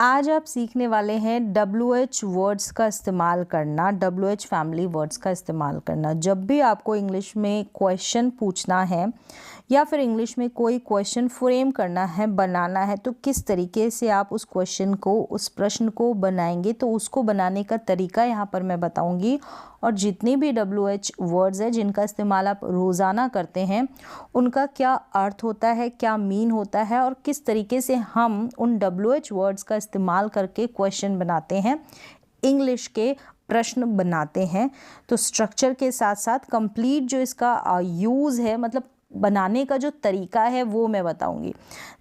आज आप सीखने वाले हैं WH वर्ड्स का इस्तेमाल करना, WH फैमिली वर्ड्स का इस्तेमाल करना। जब भी आपको इंग्लिश में क्वेश्चन पूछना है या फिर इंग्लिश में कोई क्वेश्चन फ्रेम करना है, बनाना है, तो किस तरीके से आप उस क्वेश्चन को, उस प्रश्न को बनाएंगे, तो उसको बनाने का तरीका यहाँ पर मैं बताऊँगी। और जितने भी WH वर्ड्स हैं जिनका इस्तेमाल आप रोज़ाना करते हैं, उनका क्या अर्थ होता है, क्या मीन होता है और किस तरीके से हम उन WH वर्ड्स का इस्तेमाल करके क्वेश्चन बनाते हैं, इंग्लिश के प्रश्न बनाते हैं। तो स्ट्रक्चर के साथ साथ कंप्लीट जो इसका यूज़ है, मतलब बनाने का जो तरीका है, वो मैं बताऊंगी।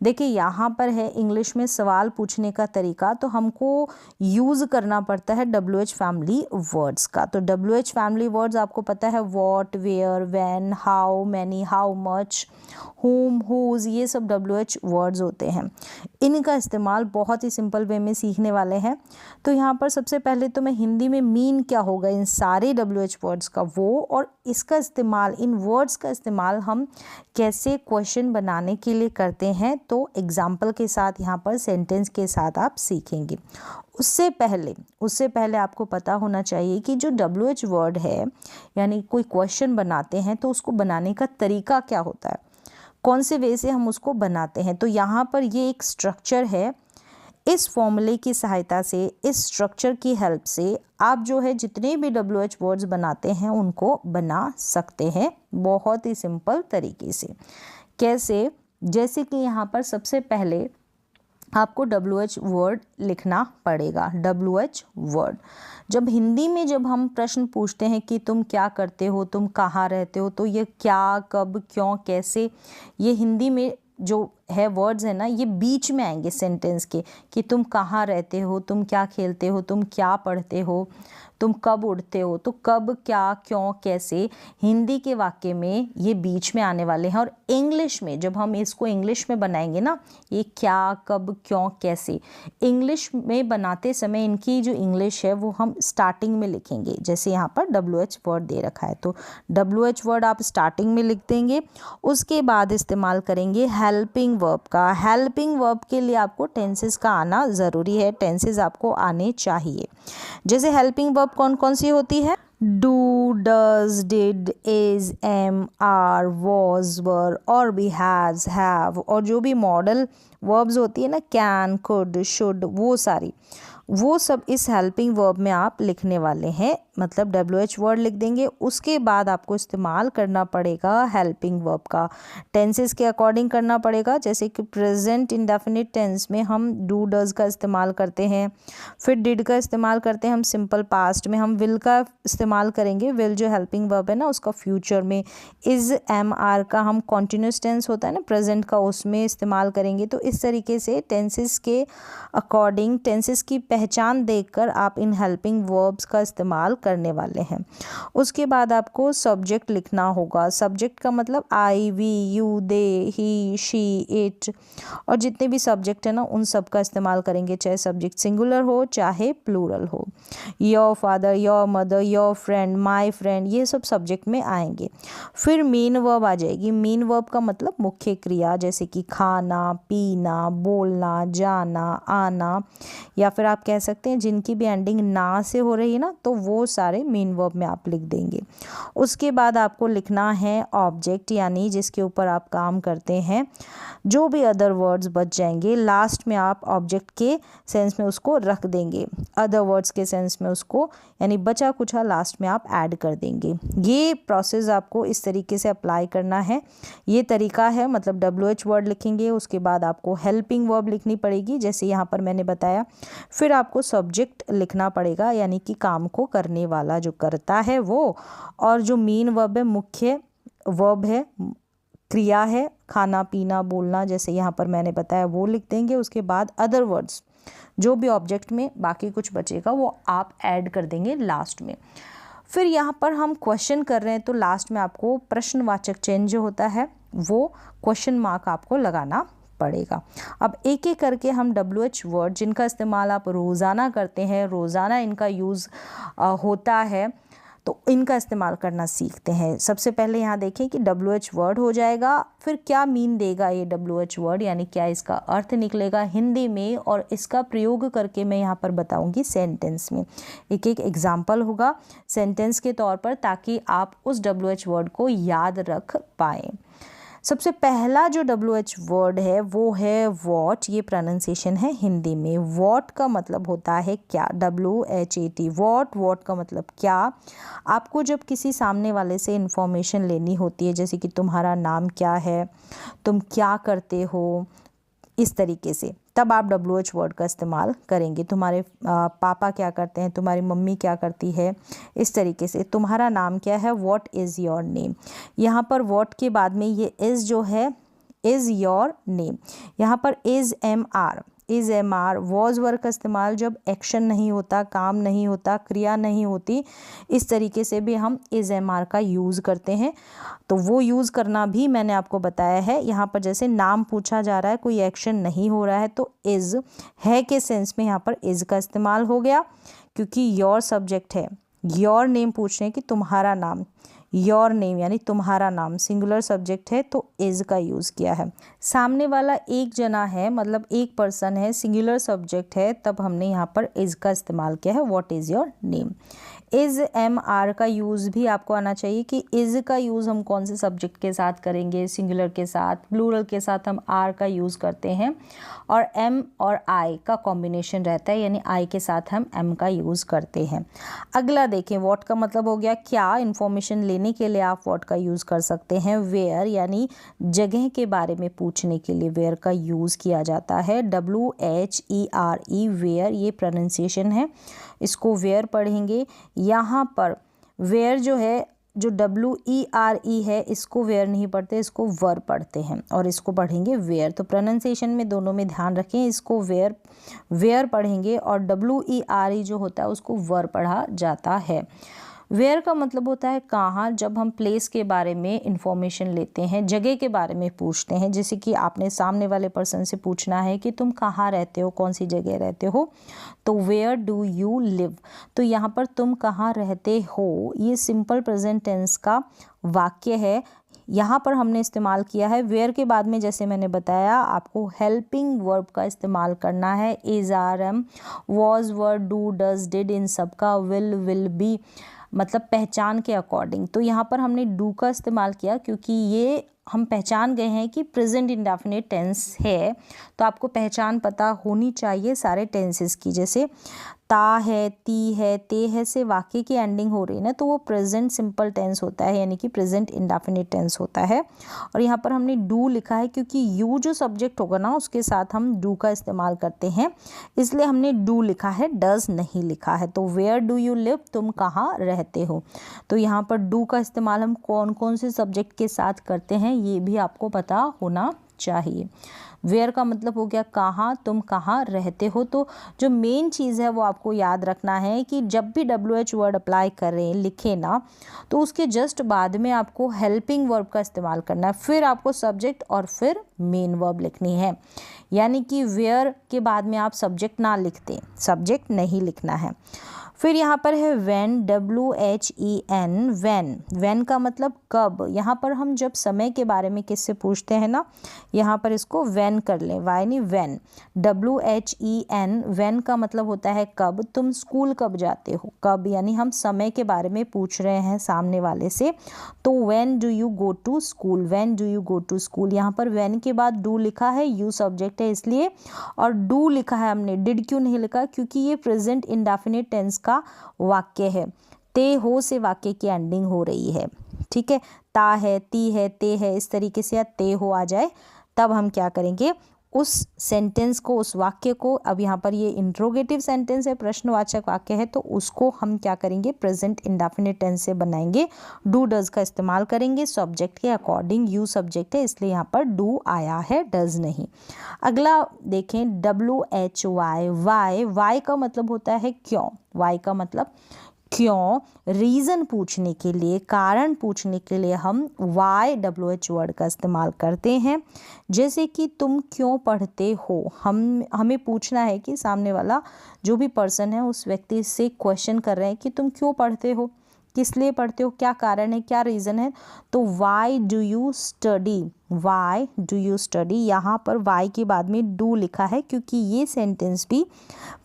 देखिए यहाँ पर है इंग्लिश में सवाल पूछने का तरीका, तो हमको यूज़ करना पड़ता है WH फैमिली वर्ड्स का। तो WH फैमिली वर्ड्स आपको पता है, what, where, when, how many, how much, whom, whose, ये सब WH वर्ड्स होते हैं। इनका इस्तेमाल बहुत ही सिंपल वे में सीखने वाले हैं। तो यहाँ पर सबसे पहले तो मैं हिंदी में मीन क्या होगा इन सारे WH वर्ड्स का वो, और इसका इस्तेमाल, इन वर्ड्स का इस्तेमाल हम कैसे क्वेश्चन बनाने के लिए करते हैं, तो एग्जाम्पल के साथ, यहाँ पर सेंटेंस के साथ आप सीखेंगे। उससे पहले आपको पता होना चाहिए कि जो WH वर्ड है, यानी कोई क्वेश्चन बनाते हैं तो उसको बनाने का तरीका क्या होता है, कौन से वे से हम उसको बनाते हैं। तो यहाँ पर ये एक स्ट्रक्चर है। इस फॉर्मूले की सहायता से, इस स्ट्रक्चर की हेल्प से आप जो है जितने भी WH वर्ड्स बनाते हैं उनको बना सकते हैं बहुत ही सिंपल तरीके से। कैसे? जैसे कि यहाँ पर सबसे पहले आपको WH वर्ड लिखना पड़ेगा। WH वर्ड, जब हिंदी में जब हम प्रश्न पूछते हैं कि तुम क्या करते हो, तुम कहाँ रहते हो, तो ये क्या, कब, क्यों, कैसे, ये हिंदी में जो है वर्ड्स है ना, ये बीच में आएंगे सेंटेंस के, कि तुम कहाँ रहते हो, तुम क्या खेलते हो, तुम क्या पढ़ते हो, तुम कब उठते हो। तो कब, क्या, क्यों, कैसे, हिंदी के वाक्य में ये बीच में आने वाले हैं। और इंग्लिश में जब हम इसको इंग्लिश में बनाएंगे ना, ये क्या, कब, क्यों, कैसे, इंग्लिश में बनाते समय इनकी जो इंग्लिश है वो हम स्टार्टिंग में लिखेंगे। जैसे यहाँ पर WH वर्ड दे रखा है, तो WH वर्ड आप स्टार्टिंग में लिख देंगे। उसके बाद इस्तेमाल करेंगे हेल्पिंग वर्ब का। हेल्पिंग वर्ब के लिए आपको टेंसेस का आना ज़रूरी है, टेंसेस आपको आने चाहिए। जैसे हेल्पिंग वर्ब कौन कौन सी होती है? Do, does, did, is, am, are, was, were, और भी हैज़, हैव, और जो भी मॉडल वर्ब्स होती है ना, कैन, कुड, शुड, वो सारी, वो सब इस हेल्पिंग वर्ब में आप लिखने वाले हैं, मतलब WH वर्ड लिख देंगे। उसके बाद आपको इस्तेमाल करना पड़ेगा हेल्पिंग वर्ब का, टेंसेस के अकॉर्डिंग करना पड़ेगा। जैसे कि प्रेजेंट इंडेफिनिट टेंस में हम डू, डज का इस्तेमाल करते हैं, फिर डिड का इस्तेमाल करते हैं हम सिंपल पास्ट में, हम विल का इस्तेमाल करेंगे, विल जो हेल्पिंग वर्ब है ना उसका फ्यूचर में, इज, एम, आर का हम कॉन्टिन्यूस टेंस होता है ना प्रेजेंट का, उसमें इस्तेमाल करेंगे। तो इस तरीके से टेंसेस के अकॉर्डिंग, टेंसेस की पहचान देखकर आप इन हेल्पिंग वर्ब्स का इस्तेमाल करने वाले हैं। उसके बाद आपको सब्जेक्ट लिखना होगा। सब्जेक्ट का मतलब I, we, you, they, he, she, it, और जितने भी सब्जेक्ट है ना उन सब का इस्तेमाल करेंगे, चाहे सब्जेक्ट सिंगुलर हो चाहे प्लूरल हो। Your father, your mother, your friend, my friend, ये सब सब्जेक्ट में आएंगे। फिर मेन वर्ब आ जाएगी। मेन वर्ब का मतलब मुख्य क्रिया, जैसे कि खाना, पीना, बोलना, जाना, आना, या फिर आप कह सकते हैं जिनकी भी एंडिंग ना से हो रही है ना, तो वो सारे मेन वर्ब में आप लिख देंगे। उसके बाद आपको लिखना है ऑब्जेक्ट, यानी जिसके ऊपर आप काम करते हैं। जो भी अदर वर्ड्स बच जाएंगे लास्ट में आप ऑब्जेक्ट के सेंस में उसको रख देंगे, अदर वर्ड्स के सेंस में उसको, यानी बचा कुछा लास्ट में आप ऐड कर देंगे। ये प्रोसेस आपको इस तरीके से अप्लाई करना है, ये तरीका है। मतलब WH वर्ड लिखेंगे, उसके बाद आपको हेल्पिंग वर्ब लिखनी पड़ेगी जैसे यहाँ पर मैंने बताया, फिर आपको सब्जेक्ट लिखना पड़ेगा, यानी कि काम को करने वाला जो करता है वो, और जो मेन वर्ब है, मुख्य वर्ब है, क्रिया है, खाना, पीना, बोलना, जैसे यहाँ पर मैंने बताया वो लिख देंगे। उसके बाद अदर वर्ड्स, जो भी ऑब्जेक्ट में बाकी कुछ बचेगा वो आप ऐड कर देंगे लास्ट में। फिर यहाँ पर हम क्वेश्चन कर रहे हैं तो लास्ट में आपको प्रश्नवाचक चिन्ह जो होता है वो क्वेश्चन मार्क आपको लगाना पड़ेगा। अब एक एक करके हम WH वर्ड जिनका इस्तेमाल आप रोज़ाना करते हैं, रोज़ाना इनका यूज़ होता है, तो इनका इस्तेमाल करना सीखते हैं। सबसे पहले यहाँ देखें कि WH वर्ड हो जाएगा, फिर क्या मीन देगा ये WH वर्ड, यानी क्या इसका अर्थ निकलेगा हिंदी में, और इसका प्रयोग करके मैं यहाँ पर बताऊँगी सेंटेंस में। एक एक एग्जाम्पल होगा सेंटेंस के तौर पर, ताकि आप उस WH वर्ड को याद रख पाएँ। सबसे पहला जो WH वर्ड है वो है वॉट। ये प्रोनाउंसिएशन है हिंदी में। वॉट का मतलब होता है क्या, WHAT वॉट। वॉट का मतलब क्या। आपको जब किसी सामने वाले से इन्फॉर्मेशन लेनी होती है, जैसे कि तुम्हारा नाम क्या है, तुम क्या करते हो, इस तरीके से, तब आप WH वर्ड का इस्तेमाल करेंगे। तुम्हारे पापा क्या करते हैं, तुम्हारी मम्मी क्या करती है, इस तरीके से। तुम्हारा नाम क्या है, व्हाट इज़ योर नेम। यहाँ पर व्हाट के बाद में ये इज़ जो है, इज़ योर नेम। यहाँ पर is MR, is MR। Was word का इस्तेमाल जब एक्शन नहीं होता, काम नहीं होता, क्रिया नहीं होती, इस तरीके से भी हम इज़ MR का यूज़ करते हैं। तो वो यूज़ करना भी मैंने आपको बताया है। यहाँ पर जैसे नाम पूछा जा रहा है, कोई एक्शन नहीं हो रहा है, तो इज़ है के सेंस में यहाँ पर इज़ का इस्तेमाल हो गया, क्योंकि योर सब्जेक्ट है। योर नेम पूछ रहे हैं कि तुम्हारा नाम, योर नेम यानी तुम्हारा नाम, सिंगुलर सब्जेक्ट है तो इज़ का यूज़ किया है। सामने वाला एक जना है, मतलब एक पर्सन है, सिंगुलर सब्जेक्ट है, तब हमने यहाँ पर इज़ का इस्तेमाल किया है, what is your name. Is MR का यूज़ भी आपको आना चाहिए कि इज़ का यूज़ हम कौन से सब्जेक्ट के साथ करेंगे, सिंगुलर के साथ, प्लूरल के साथ हम R का यूज़ करते हैं, और M और I का कॉम्बिनेशन रहता है, यानी I के साथ हम M का यूज़ करते हैं। अगला देखें, व्हाट का मतलब हो गया क्या। इन्फॉर्मेशन लेने के लिए आप व्हाट का यूज़ कर सकते हैं। वेयर यानी जगह के बारे में पूछने के लिए वेयर का यूज़ किया जाता है। WHERE वेयर, ये प्रोनाउंसिएशन है, इसको वेयर पढ़ेंगे। यहाँ पर वेयर जो है, जो WERE है, इसको वेयर नहीं पढ़ते, इसको वर पढ़ते हैं, और इसको पढ़ेंगे वेयर। तो प्रोनाउंसिएशन में दोनों में ध्यान रखें, इसको वेयर वेयर पढ़ेंगे, और WERE जो होता है उसको वर पढ़ा जाता है। वेयर का मतलब होता है कहाँ। जब हम प्लेस के बारे में इंफॉर्मेशन लेते हैं, जगह के बारे में पूछते हैं, जैसे कि आपने सामने वाले पर्सन से पूछना है कि तुम कहाँ रहते हो, कौन सी जगह रहते हो, तो वेयर डू यू लिव। तो यहाँ पर तुम कहाँ रहते हो, ये सिंपल प्रेजेंट टेंस का वाक्य है। यहाँ पर हमने इस्तेमाल किया है वेयर के बाद में, जैसे मैंने बताया आपको हेल्पिंग वर्ब का इस्तेमाल करना है। Is, are, am, was, were, do, does, did, इन सब का विल बी, मतलब पहचान के अकॉर्डिंग। तो यहाँ पर हमने डू का इस्तेमाल किया, क्योंकि ये हम पहचान गए हैं कि प्रेजेंट इंडेफिनिट टेंस है, तो आपको पहचान पता होनी चाहिए सारे टेंसेस की। जैसे ता है, ती है, ते है से वाक्य की एंडिंग हो रही है ना, तो वो प्रेजेंट सिंपल टेंस होता है, यानी कि प्रेजेंट इंडेफिनिट टेंस होता है। और यहाँ पर हमने डू लिखा है, क्योंकि यू जो सब्जेक्ट होगा ना, उसके साथ हम डू का इस्तेमाल करते हैं, इसलिए हमने डू लिखा है, डज नहीं लिखा है। तो वेयर डू यू लिव, तुम कहाँ रहते हो। तो यहाँ पर डू का इस्तेमाल हम कौन कौन से सब्जेक्ट के साथ करते हैं, ये भी आपको पता होना चाहिए। वेयर का मतलब हो गया कहाँ, तुम कहाँ रहते हो। तो जो मेन चीज़ है वो आपको याद रखना है कि जब भी WH वर्ड अप्लाई करें, लिखें ना, तो उसके जस्ट बाद में आपको हेल्पिंग वर्ब का इस्तेमाल करना है, फिर आपको सब्जेक्ट और फिर मेन वर्ब लिखनी है। यानी कि वेयर के बाद में आप सब्जेक्ट ना लिखते, सब्जेक्ट नहीं लिखना है। फिर यहाँ पर है व्हेन, WHEN, व्हेन। व्हेन का मतलब कब। यहाँ पर हम जब समय के बारे में किससे पूछते हैं ना, यहाँ पर इसको व्हेन कर लें, वाई नहीं व्हेन। WHEN, व्हेन का मतलब होता है कब। तुम स्कूल कब जाते हो, कब यानी हम समय के बारे में पूछ रहे हैं सामने वाले से, तो when do you go to school, when do you go to school. यहाँ पर व्हेन के बाद डू लिखा है, यू सब्जेक्ट है इसलिए, और डू लिखा है हमने, डिड क्यों नहीं लिखा, क्योंकि ये प्रेजेंट इंडेफिनिट टेंस का वाक्य है। ते हो से वाक्य की एंडिंग हो रही है, ठीक है। ता है, ती है, ते है, इस तरीके से या ते हो आ जाए, तब हम क्या करेंगे, उस सेंटेंस को, उस वाक्य को, अब यहाँ पर ये इंट्रोगेटिव सेंटेंस है, प्रश्नवाचक वाक्य है, तो उसको हम क्या करेंगे, प्रेजेंट इंडेफिनिट टेंस से बनाएंगे। डू डज का इस्तेमाल करेंगे सब्जेक्ट के अकॉर्डिंग, यू सब्जेक्ट है इसलिए यहाँ पर डू आया है, डज नहीं। अगला देखें WHY, वाई। वाई का मतलब होता है क्यों। वाई का मतलब क्यों, रीज़न पूछने के लिए, कारण पूछने के लिए हम YWH वर्ड का इस्तेमाल करते हैं। जैसे कि तुम क्यों पढ़ते हो, हमें पूछना है कि सामने वाला जो भी पर्सन है उस व्यक्ति से क्वेश्चन कर रहे हैं कि तुम क्यों पढ़ते हो, किस लिए पढ़ते हो, क्या कारण है, क्या रीज़न है, तो why do you study, why do you study. यहाँ पर वाई के बाद में डू लिखा है क्योंकि ये सेंटेंस भी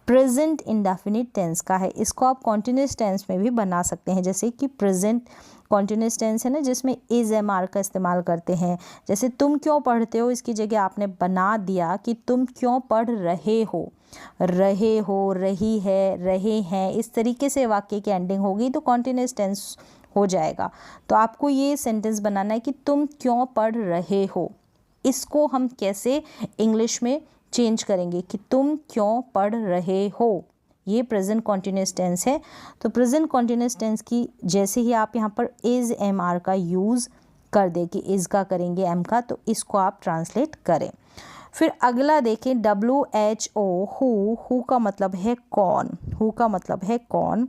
प्रेजेंट इंडेफिनिट टेंस का है। इसको आप कॉन्टिन्यूस टेंस में भी बना सकते हैं, जैसे कि प्रेजेंट कॉन्टिन्यूस टेंस है ना जिसमें इज एम आर का इस्तेमाल करते हैं। जैसे तुम क्यों पढ़ते हो, इसकी जगह आपने बना दिया कि तुम क्यों पढ़ रहे हो, रहे हो, रही है, रहे हैं, इस तरीके से वाक्य की एंडिंग होगी तो कॉन्टिन्यूस टेंस हो जाएगा। तो आपको ये सेंटेंस बनाना है कि तुम क्यों पढ़ रहे हो। इसको हम कैसे इंग्लिश में चेंज करेंगे कि तुम क्यों पढ़ रहे हो, ये प्रेजेंट कॉन्टिन्यूस टेंस है। तो प्रेजेंट कॉन्टिन्यूस टेंस की जैसे ही आप यहाँ पर इज एम आर का यूज़ कर दे कि इज का करेंगे एम का, तो इसको आप ट्रांसलेट करें। फिर अगला देखें WHO, हु का मतलब है कौन, हु का मतलब है कौन।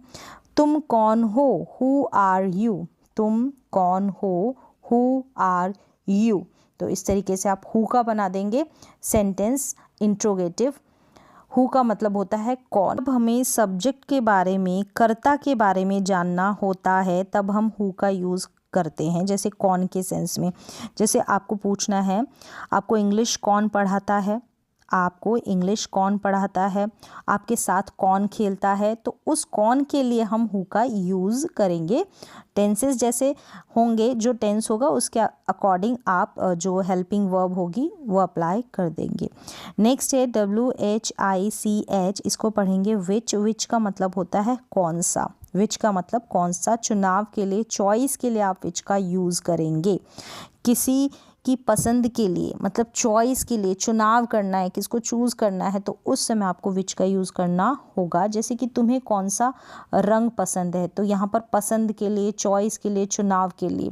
तुम कौन हो, हु आर यू, तुम कौन हो, हु आर यू। तो इस तरीके से आप हु का बना देंगे सेंटेंस इंट्रोगेटिव। हु का मतलब होता है कौन। अब हमें सब्जेक्ट के बारे में, कर्ता के बारे में जानना होता है तब हम हु का यूज़ करते हैं, जैसे कौन के सेंस में। जैसे आपको पूछना है आपको इंग्लिश कौन पढ़ाता है, आपको इंग्लिश कौन पढ़ाता है, आपके साथ कौन खेलता है, तो उस कौन के लिए हम हु का यूज़ करेंगे। टेंसेस जैसे होंगे, जो टेंस होगा उसके अकॉर्डिंग आप जो हेल्पिंग वर्ब होगी वो अप्लाई कर देंगे। नेक्स्ट है WHICH, इसको पढ़ेंगे विच का मतलब होता है कौन सा, विच का मतलब कौन सा। चुनाव के लिए, चॉइस के लिए आप विच का यूज़ करेंगे। किसी की पसंद के लिए, मतलब चॉइस के लिए, चुनाव करना है, किसको चूज़ करना है, तो उस समय आपको विच का यूज़ करना होगा। जैसे कि तुम्हें कौन सा रंग पसंद है, तो यहाँ पर पसंद के लिए, चॉइस के लिए, चुनाव के लिए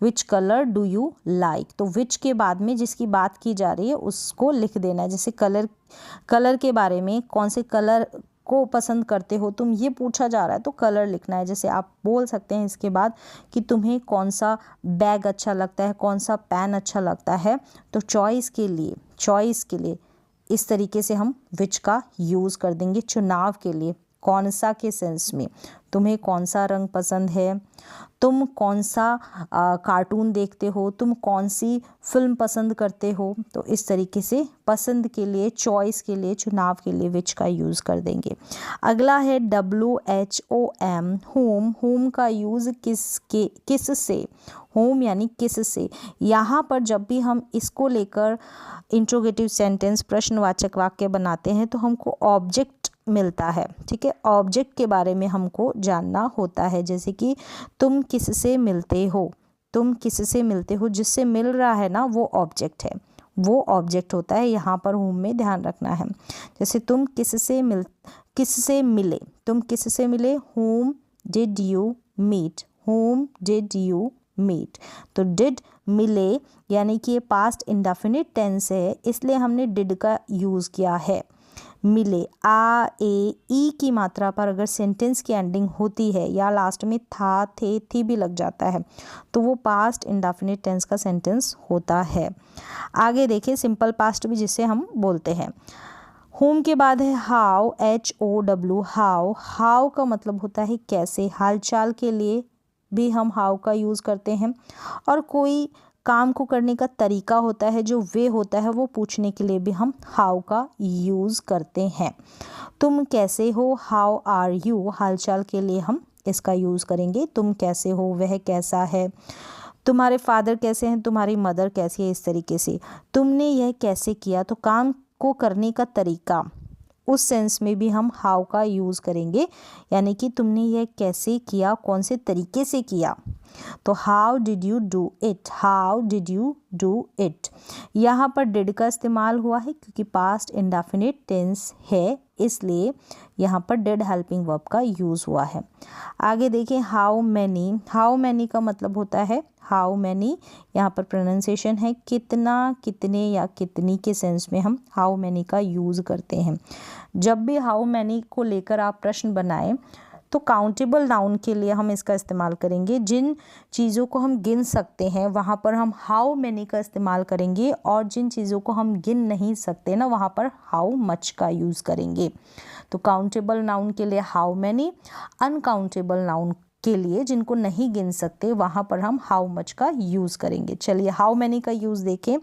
which colour do you like. तो विच के बाद में जिसकी बात की जा रही है उसको लिख देना है। जैसे कलर के बारे में, कौन से कलर को पसंद करते हो तुम, ये पूछा जा रहा है तो कलर लिखना है। जैसे आप बोल सकते हैं इसके बाद कि तुम्हें कौन सा बैग अच्छा लगता है, कौन सा पेन अच्छा लगता है, तो चॉइस के लिए इस तरीके से हम विच का यूज़ कर देंगे। चुनाव के लिए, कौन सा के सेंस में, तुम्हें कौन सा रंग पसंद है, तुम कौन सा कार्टून देखते हो, तुम कौन सी फिल्म पसंद करते हो, तो इस तरीके से पसंद के लिए, चॉइस के लिए, चुनाव के लिए विच का यूज़ कर देंगे। अगला है WHOM, होम का यूज़ किससे, होम यानी किससे। यहाँ पर जब भी हम इसको लेकर इंट्रोगेटिव सेंटेंस, प्रश्नवाचक वाक्य बनाते हैं तो हमको ऑब्जेक्ट मिलता है, ठीक है। ऑब्जेक्ट के बारे में हमको जानना होता है, जैसे कि तुम किससे मिलते हो, तुम किससे मिलते हो, जिससे मिल रहा है ना वो ऑब्जेक्ट है, वो ऑब्जेक्ट होता है। यहाँ पर होम में ध्यान रखना है। जैसे तुम किससे मिले, तुम किससे मिले, whom did you meet, whom did you meet। तो डिड मिले यानी कि ये पास्ट इंडेफिनिट टेंस है, इसलिए हमने डिड का यूज़ किया है। मिले, आ ए ई की मात्रा पर अगर सेंटेंस की एंडिंग होती है या लास्ट में था, थे, थी भी लग जाता है तो वो पास्ट इंडेफिनिट टेंस का सेंटेंस होता है। आगे देखिए सिंपल पास्ट भी जिसे हम बोलते हैं। होम के बाद है हाउ, HOW, हाउ का मतलब होता है कैसे। हालचाल के लिए भी हम हाउ का यूज़ करते हैं, और कोई काम को करने का तरीका होता है, जो वे होता है, वो पूछने के लिए भी हम हाउ का यूज़ करते हैं। तुम कैसे हो, हाउ आर यू, हालचाल के लिए हम इसका यूज़ करेंगे। तुम कैसे हो, वह कैसा है। तुम्हारे फादर कैसे हैं, तुम्हारी मदर कैसी है, इस तरीके से। तुमने यह कैसे किया, तो काम को करने का तरीका, उस सेंस में भी हम हाउ का यूज़ करेंगे, यानी कि तुमने यह कैसे किया, कौन से तरीके से किया। तो how did you do it, how did you do it. यहाँ पर डिड का इस्तेमाल हुआ है क्योंकि पास्ट इंडेफिनिट टेंस है, इसलिए यहाँ पर डिड हेल्पिंग वर्ब का यूज़ हुआ है। आगे देखें हाउ मैनी का मतलब होता है हाउ मैनी, यहाँ पर प्रोनाउंसिएशन है कितना, कितने या कितनी के सेंस में हम हाउ मैनी का यूज़ करते हैं। जब भी हाउ मैनी को लेकर आप प्रश्न बनाएं तो काउंटेबल नाउन के लिए हम इसका इस्तेमाल करेंगे। जिन चीज़ों को हम गिन सकते हैं वहाँ पर हम हाउ मैनी का इस्तेमाल करेंगे, और जिन चीज़ों को हम गिन नहीं सकते ना वहाँ पर हाउ मच का यूज़ करेंगे। तो काउंटेबल नाउन के लिए हाउ मैनी, अनकाउंटेबल नाउन के लिए जिनको नहीं गिन सकते, वहाँ पर हम हाउ मच का यूज़ करेंगे। चलिए हाउ मैनी का यूज़ देखें।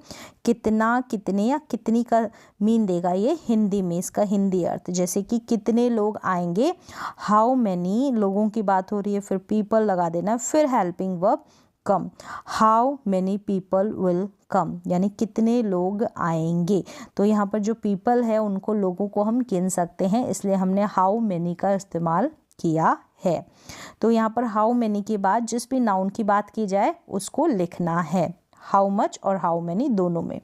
कितना, कितने या कितनी का मीन देगा ये हिंदी में, इसका हिंदी अर्थ। जैसे कि कितने लोग आएंगे, हाउ मैनी, लोगों की बात हो रही है, फिर पीपल लगा देना, फिर helping verb come, how many people will come, यानी कितने लोग आएंगे। तो यहाँ पर जो पीपल है उनको, लोगों को हम गिन सकते हैं, इसलिए हमने हाउ मैनी का इस्तेमाल किया है। तो यहाँ पर हाउ मैनी के बाद जिस भी नाउन की बात की जाए उसको लिखना है, हाउ मच और हाउ मैनी दोनों में।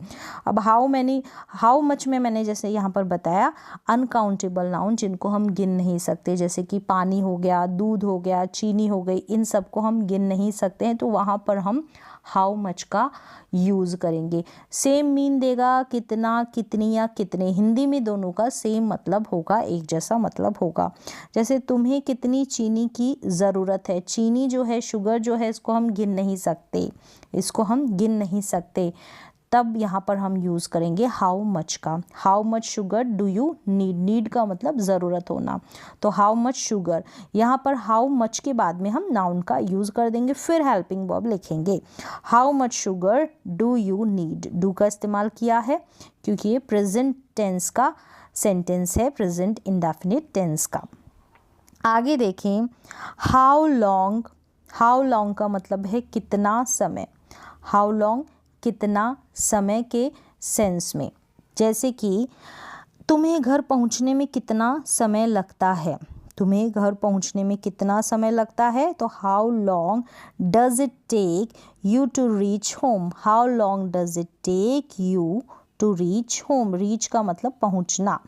अब हाउ मैनी, हाउ मच में मैंने जैसे यहाँ पर बताया अनकाउंटेबल नाउन जिनको हम गिन नहीं सकते, जैसे कि पानी हो गया, दूध हो गया, चीनी हो गई, इन सब को हम गिन नहीं सकते हैं, तो वहाँ पर हम हाउ मच का यूज़ करेंगे। सेम मीन देगा कितना, कितनी या कितने, हिंदी में दोनों का सेम मतलब होगा, एक जैसा मतलब होगा। जैसे तुम्हें कितनी चीनी की ज़रूरत है, चीनी जो है, शुगर जो है, इसको हम गिन नहीं सकते, इसको हम गिन नहीं सकते, तब यहाँ पर हम यूज़ करेंगे हाउ मच का। How much sugar do you need, need का मतलब ज़रूरत होना, तो हाउ मच शुगर। यहाँ पर हाउ मच के बाद में हम नाउन का यूज़ कर देंगे, फिर हेल्पिंग वर्ब लिखेंगे। How much sugar do you need, do का इस्तेमाल किया है क्योंकि ये प्रेजेंट टेंस का सेंटेंस है, प्रेजेंट इंडेफिनिट टेंस का। आगे देखें, हाउ लॉन्ग, हाउ लॉन्ग का मतलब है कितना समय, हाउ लॉन्ग कितना समय के सेंस में। जैसे कि तुम्हें घर पहुंचने में कितना समय लगता है, तुम्हें घर पहुंचने में कितना समय लगता है, तो how long does it take you to reach home, how long does it take you to reach home, reach का मतलब पहुंचना।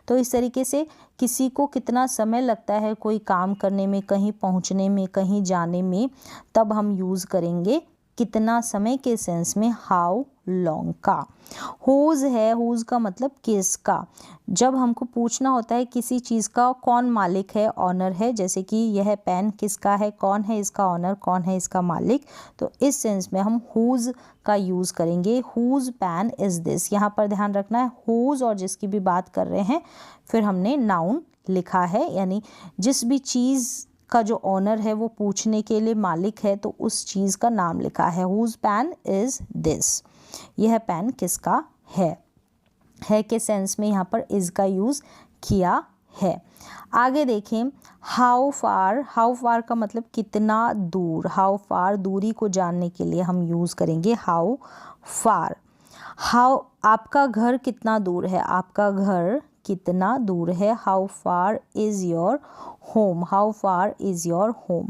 तो इस तरीके से किसी को कितना समय लगता है कोई काम करने में, कहीं पहुंचने में, कहीं जाने में, तब हम यूज़ करेंगे कितना समय के सेंस में हाउ लॉन्ग का। हुज है, हुज का मतलब किसका। जब हमको पूछना होता है किसी चीज़ का कौन मालिक है, ऑनर है, जैसे कि यह पेन किसका है, कौन है इसका ऑनर, कौन है इसका मालिक, तो इस सेंस में हम हुज का यूज़ करेंगे। हुज पेन इज़ दिस, यहाँ पर ध्यान रखना है हुज और जिसकी भी बात कर रहे हैं, फिर हमने नाउन लिखा है, यानी जिस भी चीज़ का जो ऑनर है वो पूछने के लिए मालिक है, तो उस चीज़ का नाम लिखा है। हुज पेन इज़ दिस, यह पेन किसका है के सेंस में यहाँ पर इज़ का यूज़ किया है। आगे देखें, हाउ फार, हाउ फार का मतलब कितना दूर, हाउ फार दूरी को जानने के लिए हम यूज़ करेंगे हाउ फार। हाउ, आपका घर कितना दूर है, आपका घर कितना दूर है, how far is your home, how far is your home.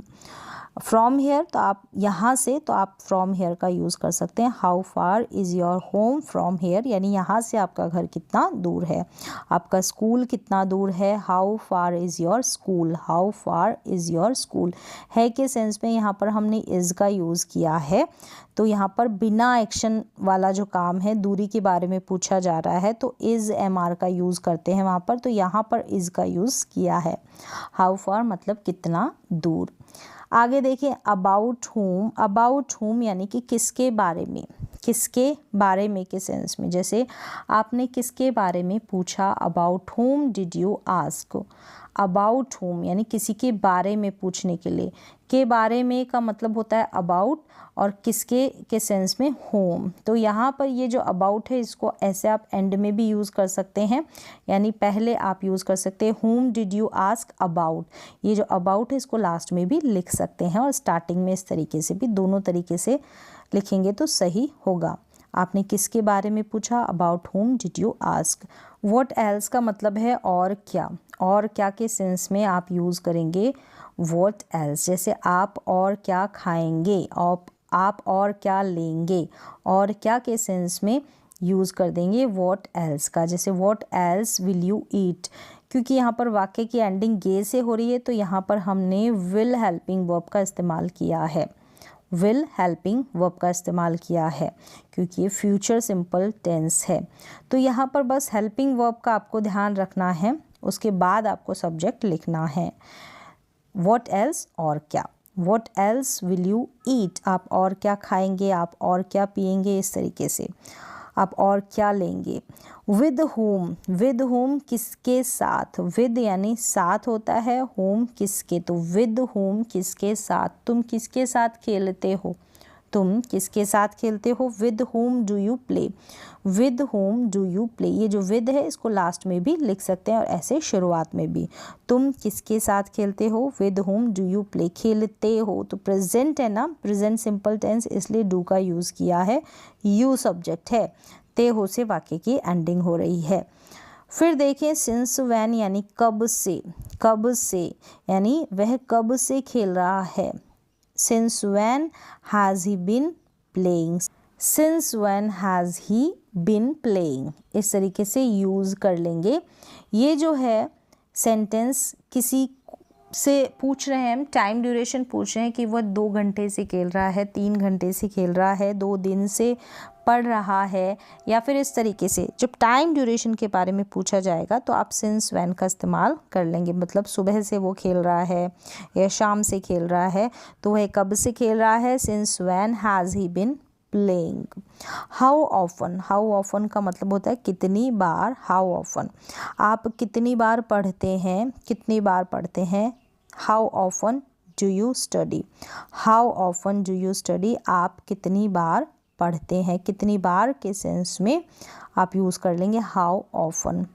From here, तो आप यहाँ से, तो आप फ्रॉम हेयर का यूज़ कर सकते हैं, how far is your home from here, यानी यहाँ से आपका घर कितना दूर है। आपका स्कूल कितना दूर है, how far is your school, how far is your school. है के सेंस में यहाँ पर हमने इज़ का यूज़ किया है, तो यहाँ पर बिना एक्शन वाला जो काम है, दूरी के बारे में पूछा जा रहा है, तो इज़ MR का यूज़ करते हैं वहाँ पर, तो यहाँ पर इज़ का यूज़ किया है। हाउ फार मतलब कितना दूर। आगे देखिए, अबाउट होम, अबाउट होम यानी कि किसके बारे में, किसके बारे में के सेंस में। जैसे आपने किसके बारे में पूछा, about home did you ask, about home यानी किसी के बारे में पूछने के लिए, के बारे में का मतलब होता है अबाउट, और किसके के सेंस में होम। तो यहाँ पर ये जो अबाउट है, इसको ऐसे आप एंड में भी यूज़ कर सकते हैं, यानी पहले आप यूज़ कर सकते हैं home did you ask about, ये जो अबाउट है इसको लास्ट में भी लिख सकते हैं, और स्टार्टिंग में इस तरीके से भी, दोनों तरीके से लिखेंगे तो सही होगा। आपने किसके बारे में पूछा, about home did you ask. What else का मतलब है और क्या, और क्या के सेंस में आप यूज़ करेंगे व्हाट एल्स। जैसे आप और क्या खाएंगे, आप और क्या लेंगे, और क्या के सेंस में यूज़ कर देंगे व्हाट एल्स का। जैसे what else will you eat, क्योंकि यहाँ पर वाक्य की एंडिंग गे से हो रही है, तो यहाँ पर हमने विल हेल्पिंग वर्ब का इस्तेमाल किया है, विल हेल्पिंग वर्ब का इस्तेमाल किया है, क्योंकि ये फ्यूचर सिंपल टेंस है। तो यहाँ पर बस हेल्पिंग वर्ब का आपको ध्यान रखना है, उसके बाद आपको सब्जेक्ट लिखना है। व्हाट एल्स और क्या, what else will you eat, आप और क्या खाएंगे, आप और क्या पिएंगे, इस तरीके से। आप और क्या लेंगे। विद होम किसके साथ, विद यानी साथ होता है, होम किसके, तो विद होम किसके साथ, तुम किसके साथ खेलते हो, तुम किसके साथ खेलते हो। With home do you play, with home do you play, ये जो विद है इसको लास्ट में भी लिख सकते हैं और ऐसे शुरुआत में भी। तुम किसके साथ खेलते हो, with home do you play, खेलते हो तो प्रेजेंट है ना, प्रेजेंट सिंपल टेंस, इसलिए डू का यूज़ किया है, यू सब्जेक्ट है, ते हो से वाक्य की एंडिंग हो रही है। फिर देखिए सिंस व्हेन यानी कब से, कब से यानी वह कब से खेल रहा है। Since when has he been playing? Since when has he been playing? इस तरीके से यूज़ कर लेंगे। ये जो है सेंटेंस किसी से पूछ रहे हैं हम, टाइम ड्यूरेशन पूछ रहे हैं कि वह 2 घंटे से खेल रहा है, 3 घंटे से खेल रहा है, 2 दिन से पढ़ रहा है, या फिर इस तरीके से जब टाइम ड्यूरेशन के बारे में पूछा जाएगा तो आप सिंस व्हेन का इस्तेमाल कर लेंगे। मतलब सुबह से वो खेल रहा है या शाम से खेल रहा है, तो वह कब से खेल रहा है, since when has he been playing. How often का मतलब होता है कितनी बार, हाउ ऑफन, आप कितनी बार पढ़ते हैं, कितनी बार पढ़ते हैं। How often do you study, how often do you study, आप कितनी बार पढ़ते हैं, कितनी बार के सेंस में आप यूज़ कर लेंगे हाउ ऑफन,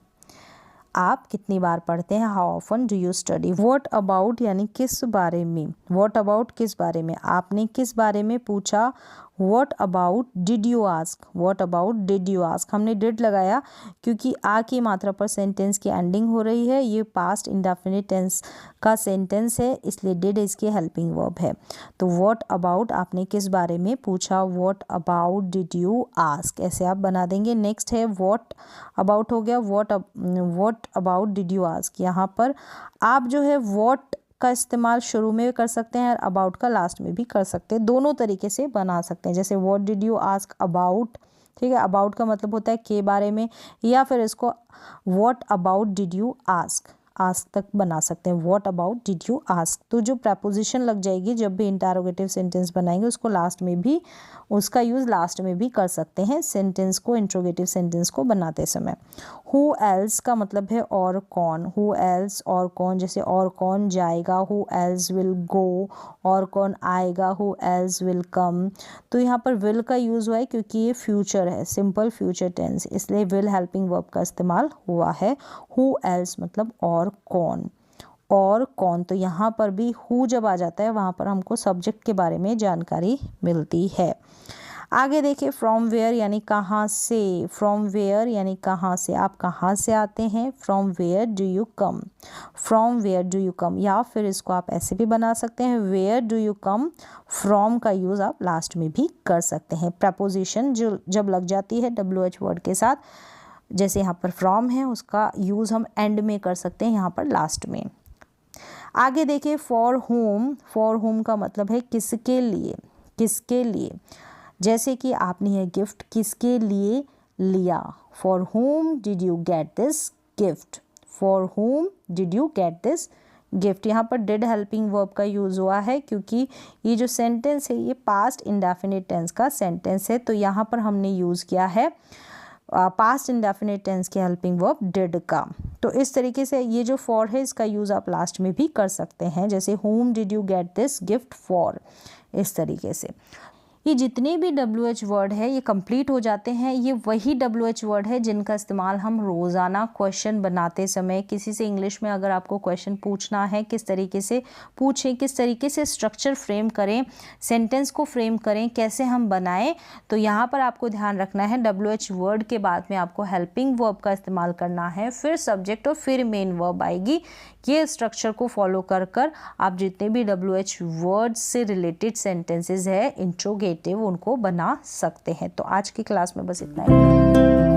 आप कितनी बार पढ़ते हैं, how often do you study. What about यानी किस बारे में, व्हाट अबाउट किस बारे में, आपने किस बारे में पूछा। What about did you ask, what about did you ask, हमने डिड लगाया क्योंकि आ की मात्रा पर सेंटेंस की एंडिंग हो रही है, ये पास्ट इंडेफिनिट टेंस का सेंटेंस है, इसलिए डिड इसकी हेल्पिंग वर्ब है। तो व्हाट अबाउट आपने किस बारे में पूछा, what about did you ask, ऐसे आप बना देंगे। नेक्स्ट है व्हाट अबाउट हो गया, what about did you ask, यहाँ पर आप जो है व्हाट का इस्तेमाल शुरू में कर सकते हैं और अबाउट का लास्ट में भी कर सकते हैं, दोनों तरीके से बना सकते हैं। जैसे what did you ask about, ठीक है, अबाउट का मतलब होता है के बारे में, या फिर इसको what about did you ask, ask तक बना सकते हैं, what about did you ask. तो जो प्रपोजिशन लग जाएगी जब भी इंटरोगेटिव सेंटेंस बनाएंगे उसको लास्ट में भी, उसका यूज़ लास्ट में भी कर सकते हैं सेंटेंस को, इंट्रोगेटिव सेंटेंस को बनाते समय। हु एल्स का मतलब है और कौन, हु एल्स और कौन, जैसे और कौन जाएगा, हु एल्स विल गो, और कौन आएगा, हु एल्स विल कम। तो यहाँ पर विल का यूज़ हुआ है क्योंकि ये फ्यूचर है, सिंपल फ्यूचर टेंस, इसलिए विल हेल्पिंग वर्ब का इस्तेमाल हुआ है। हु एल्स मतलब और कौन, और कौन, तो यहाँ पर भी हु जब आ जाता है वहाँ पर हमको सब्जेक्ट के बारे में जानकारी मिलती है। आगे देखिए फ्रॉम वेयर यानी कहाँ से, फ्रॉम वेयर यानी कहाँ से, आप कहाँ से आते हैं, from where do you come, from where do you come, या फिर इसको आप ऐसे भी बना सकते हैं where do you come, from का यूज़ आप लास्ट में भी कर सकते हैं। प्रपोजिशन जो जब लग जाती है WH वर्ड के साथ, जैसे यहाँ पर फ्रॉम है उसका यूज़ हम एंड में कर सकते हैं, यहाँ पर लास्ट में। आगे देखिए फॉर होम का मतलब है किसके लिए, किसके लिए, जैसे कि आपने यह गिफ्ट किसके लिए लिया, for home did you get this gift, for home did you get this gift. यहाँ पर डिड हेल्पिंग वर्ब का यूज़ हुआ है क्योंकि ये जो सेंटेंस है ये पास्ट इंडेफिनिट टेंस का सेंटेंस है, तो यहाँ पर हमने यूज़ किया है पास्ट इंडेफिनिट टेंस के हेल्पिंग वर्ब डिड का। तो इस तरीके से ये जो फॉर है इसका यूज़ आप लास्ट में भी कर सकते हैं, जैसे home did you get this gift for, इस तरीके से। ये जितने भी WH वर्ड है ये कंप्लीट हो जाते हैं। ये वही WH वर्ड है जिनका इस्तेमाल हम रोज़ाना क्वेश्चन बनाते समय, किसी से इंग्लिश में अगर आपको क्वेश्चन पूछना है किस तरीके से पूछें, किस तरीके से स्ट्रक्चर फ्रेम करें, सेंटेंस को फ्रेम करें, कैसे हम बनाएं, तो यहाँ पर आपको ध्यान रखना है WH वर्ड के बाद में आपको हेल्पिंग वर्ब का इस्तेमाल करना है, फिर सब्जेक्ट और फिर मेन वर्ब आएगी। ये स्ट्रक्चर को फॉलो कर कर आप जितने भी WH वर्ड से रिलेटेड सेंटेंसेस है इंट्रोगेटिव उनको बना सकते हैं। तो आज की क्लास में बस इतना ही।